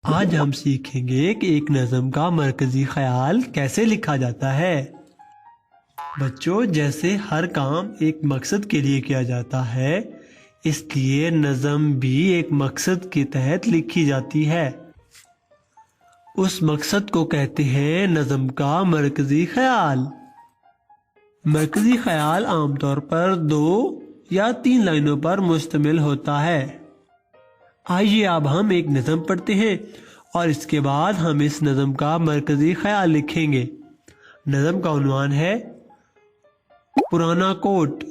آج ہم سیکھیں گے کہ ایک نظم کا مرکزی خیال کیسے لکھا جاتا ہے۔ بچوں، جیسے ہر کام ایک مقصد کے لیے کیا جاتا ہے، اس لیے نظم بھی ایک مقصد کے تحت لکھی جاتی ہے۔ اس مقصد کو کہتے ہیں نظم کا مرکزی خیال۔ مرکزی خیال عام طور پر 2 یا 3 لائنوں پر مشتمل ہوتا ہے۔ آئیے اب ہم ایک نظم پڑھتے ہیں اور اس کے بعد ہم اس نظم کا مرکزی خیال لکھیں گے۔ نظم کا عنوان ہے پرانا کوٹ۔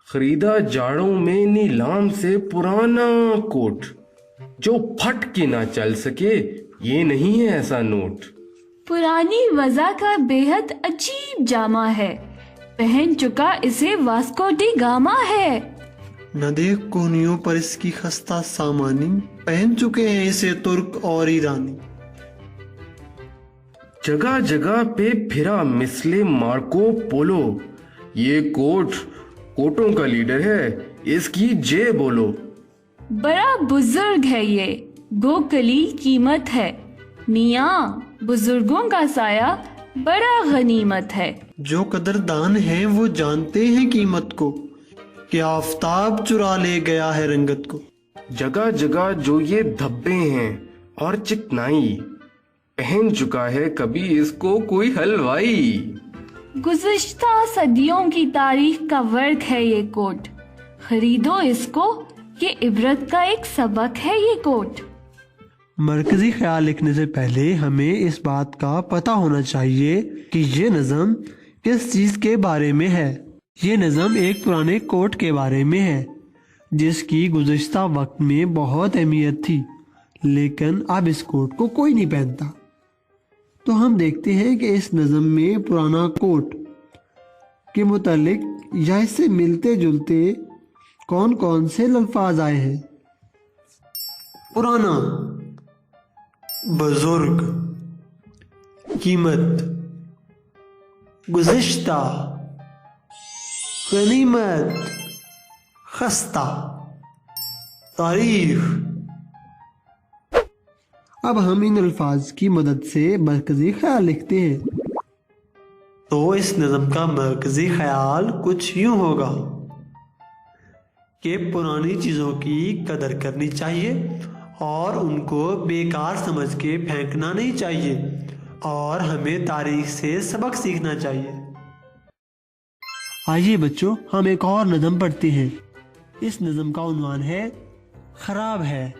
خریدا جاڑوں میں نیلام سے پرانا کوٹ، جو پھٹ کے نہ چل سکے، یہ نہیں ہے ایسا نوٹ۔ پرانی وضع کا بے حد عجیب جامہ ہے، پہن چکا اسے واسکو ڈی گاما ہے۔ نہ دیکھ کونیوں پر اس کی خستہ سامانی، پہن چکے ہیں اسے ترک اور ایرانی۔ جگہ جگہ پہ پھرا مثل مارکو پولو، یہ کوٹ کوٹوں کا لیڈر ہے، اس کی جے بولو۔ بڑا بزرگ ہے یہ، گو کلی قیمت ہے، میاں بزرگوں کا سایہ بڑا غنیمت ہے۔ جو قدردان ہیں وہ جانتے ہیں قیمت کو، کہ آفتاب چرا لے گیا ہے رنگت کو۔ جگہ جگہ جو یہ دھبے ہیں اور چکنائی، پہن چکا ہے کبھی اس کو کوئی حلوائی۔ گزشتہ صدیوں کی تاریخ کا ورق ہے یہ کوٹ، خریدو اس کو، یہ عبرت کا ایک سبق ہے یہ کوٹ۔ مرکزی خیال لکھنے سے پہلے ہمیں اس بات کا پتہ ہونا چاہیے کہ یہ نظم کس چیز کے بارے میں ہے۔ یہ نظم ایک پرانے کوٹ کے بارے میں ہے، جس کی گزشتہ وقت میں بہت اہمیت تھی، لیکن اب اس کوٹ کو کوئی نہیں پہنتا۔ تو ہم دیکھتے ہیں کہ اس نظم میں پرانا کوٹ کے متعلق یا اس سے ملتے جلتے کون کون سے الفاظ آئے ہیں۔ پرانا، بزرگ، قیمت، گزشتہ، غنیمت، خستہ، تاریخ۔ اب ہم ان الفاظ کی مدد سے مرکزی خیال لکھتے ہیں۔ تو اس نظم کا مرکزی خیال کچھ یوں ہوگا کہ پرانی چیزوں کی قدر کرنی چاہیے اور ان کو بیکار سمجھ کے پھینکنا نہیں چاہیے، اور ہمیں تاریخ سے سبق سیکھنا چاہیے۔ آئیے بچوں، ہم ایک اور نظم پڑھتے ہیں۔ اس نظم کا عنوان ہے خراب ہے۔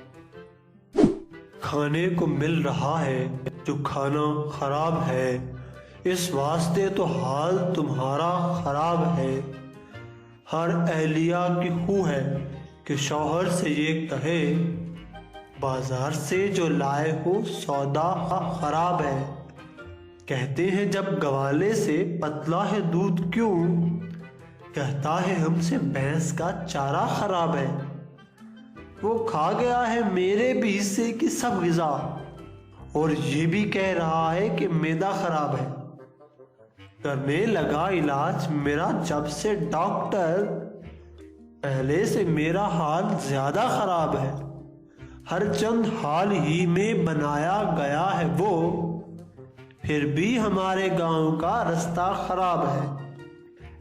کھانے کو مل رہا ہے جو کھانا خراب ہے، اس واسطے تو حال تمہارا خراب ہے۔ ہر اہلیہ کی خو ہے کہ شوہر سے یہ کہے، بازار سے جو لائے ہو سودا خراب ہے۔ کہتے ہیں جب گوالے سے پتلا ہے دودھ کیوں، کہتا ہے ہم سے بھینس کا چارہ خراب ہے۔ وہ کھا گیا ہے میرے بھی حصے کی سب غذا، اور یہ بھی کہہ رہا ہے کہ معدہ خراب ہے۔ کرنے لگا علاج میرا جب سے ڈاکٹر، پہلے سے میرا حال زیادہ خراب ہے۔ ہر چند حال ہی میں بنایا گیا ہے وہ، پھر بھی ہمارے گاؤں کا رستہ خراب ہے۔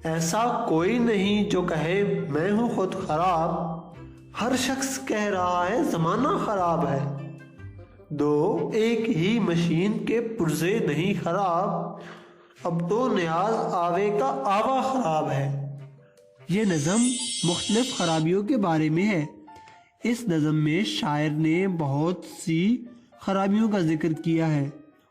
ایسا کوئی نہیں جو کہے میں ہوں خود خراب، ہر شخص کہہ رہا ہے زمانہ خراب ہے۔ دو ایک ہی مشین کے پرزے نہیں خراب، اب تو نیاز آوے کا آوا خراب ہے۔ یہ نظم مختلف خرابیوں کے بارے میں ہے۔ اس نظم میں شاعر نے بہت سی خرابیوں کا ذکر کیا ہے،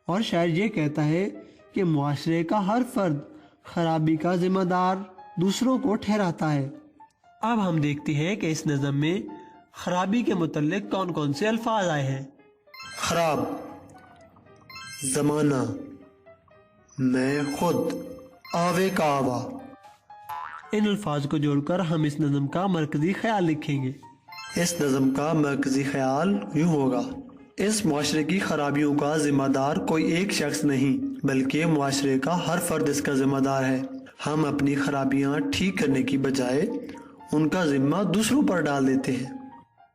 اور شاعر یہ کہتا ہے کہ معاشرے کا ہر فرد خرابی کا ذمہ دار دوسروں کو ٹھہراتا ہے۔ اب ہم دیکھتے ہیں کہ اس نظم میں خرابی کے متعلق کون کون سے الفاظ آئے ہیں۔ خراب، زمانہ، میں خود، آوے کا آوا۔ ان الفاظ کو جوڑ کر ہم اس نظم کا مرکزی خیال لکھیں گے۔ اس نظم کا مرکزی خیال یوں ہوگا، اس معاشرے کی خرابیوں کا ذمہ دار کوئی ایک شخص نہیں، بلکہ معاشرے کا ہر فرد اس کا ذمہ دار ہے۔ ہم اپنی خرابیاں ٹھیک کرنے کی بجائے ان کا ذمہ دوسروں پر ڈال دیتے ہیں۔